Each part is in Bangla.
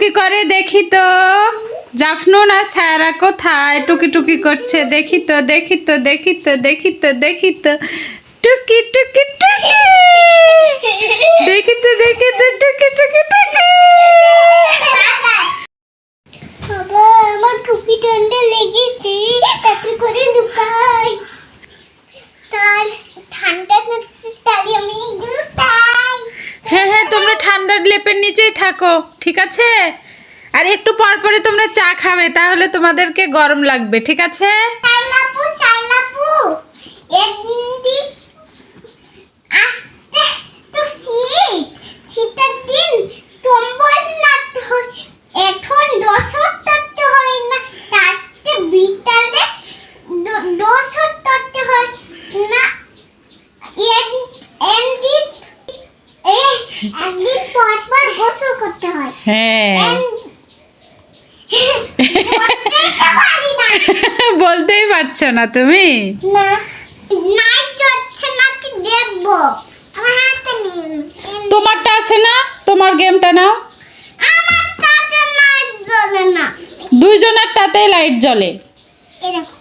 টুকি করে দেখি তো। জাফনুন আর সায়রা কোথায় টুকি টুকি করছে? দেখি তো দেখি তো দেখি তো দেখি তো দেখি তো টুকি টুকি টুকি দেখি তো দেখি তো টুকি টুকি টুকি। বাবা আমার টুপি ঠান্ডা লেগেছে, তাতে করে লুকাই। তার ঠান্ডা লাগছে তাই আমি লুকাই। হ্যাঁ হ্যাঁ, তোমরা ঠান্ডার লেপের নিচেই থাকো, ঠিক আছে? আর একটু পর পরে তোমরা চা খাবে, তাহলে তোমাদেরকে গরম লাগবে, ঠিক আছে? সাইলাপু একদিন আসতে তো শীতের দিন কম্বল নাড়তে হয়, এখন দশর তরতে হয় না, তাতে বিকালে দশর তরতে হয় না। একদিন পর পর গোসল করতে হয়। হ্যাঁ বলতেই পারছো না তুমি? না নাইট যাচ্ছে নাকি দেখবো, আমার হাতে নিন। তোমারটা আছে না? তোমার গেমটা নাও। আমার তাতে নাইট জ্বলে না। দুইজনেরটাতেই লাইট জ্বলে। এই দেখো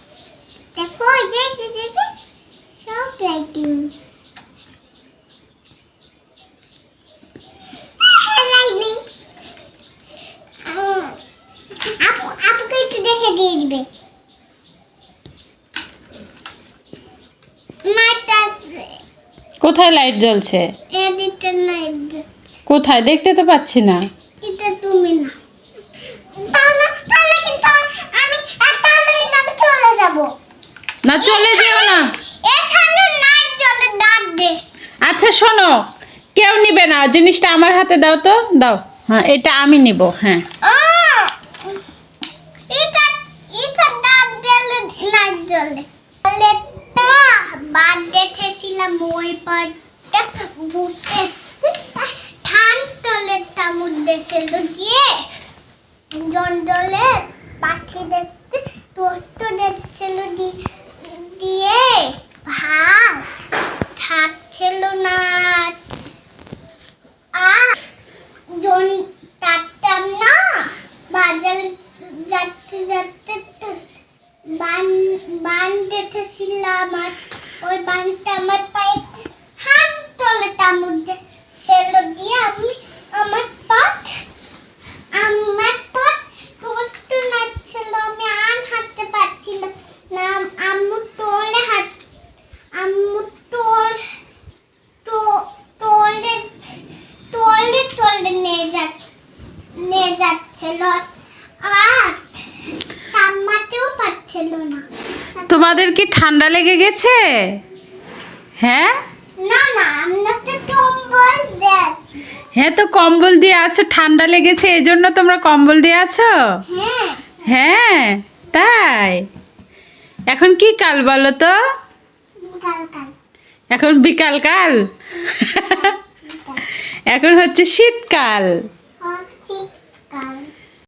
দেখো, এই যে সব লাইটিং। লাইটিং আপুকে একটু দেখে দিয়ে দিবে। নাইট আসছে, কোথায় লাইট জ্বলছে? এডিটর নাইট যাচ্ছে। কোথায়? দেখতে তো পাচ্ছি না। এটা তুমি না, তাহলে কিন্তু আমি চলে যাব। না চলে যেও না। এখানে নাইট জ্বলে ডাক দে। আচ্ছা শোনো, কেউ নিবে না জিনিসটা, আমার হাতে দাও তো, দাও। হ্যাঁ এটা আমি নিব। হ্যাঁ এটা এটা ডাক দিলে নাইট জ্বলে। লেটা বাদ দেখেছিলাম ওই পাটটা ভূতে ঠান তলে তামুদ দেখছিল দিয়ে জঙ্গলে পাখি দেখতে দোস্ত দেখছিল দিয়ে ভাত খাচ্ছিল না। আর জন তাতাম না, বাজার যাচ্ছে যাচ্ছে তো বান দেখেছিলাম, আর ওই বানটা আমার পায়ে হাত তলে তামুদ ছিল দিয়ে আমি আমার পাট কষ্ট নাচ্ছিল, আমি আর হাঁটতে পারছিলাম না। আম্মু তোলে আম্মু তোলে নিয়ে যাচ্ছিল, আর তামাতেও পারছিল না। তোমাদের কি ঠান্ডা লেগে গেছে? হ্যাঁ না না, আমরা তো কম্বল দিয়েছি। হ্যাঁ তো কম্বল দিয়ে আছো, ঠান্ডা লেগেছে এই জন্য তোমরা কম্বল দিয়ে আছো? হ্যাঁ হ্যাঁ তাই? এখন কি কাল বলো তো? বিকালকাল। এখন বিকাল কাল? এখন হচ্ছে শীতকাল।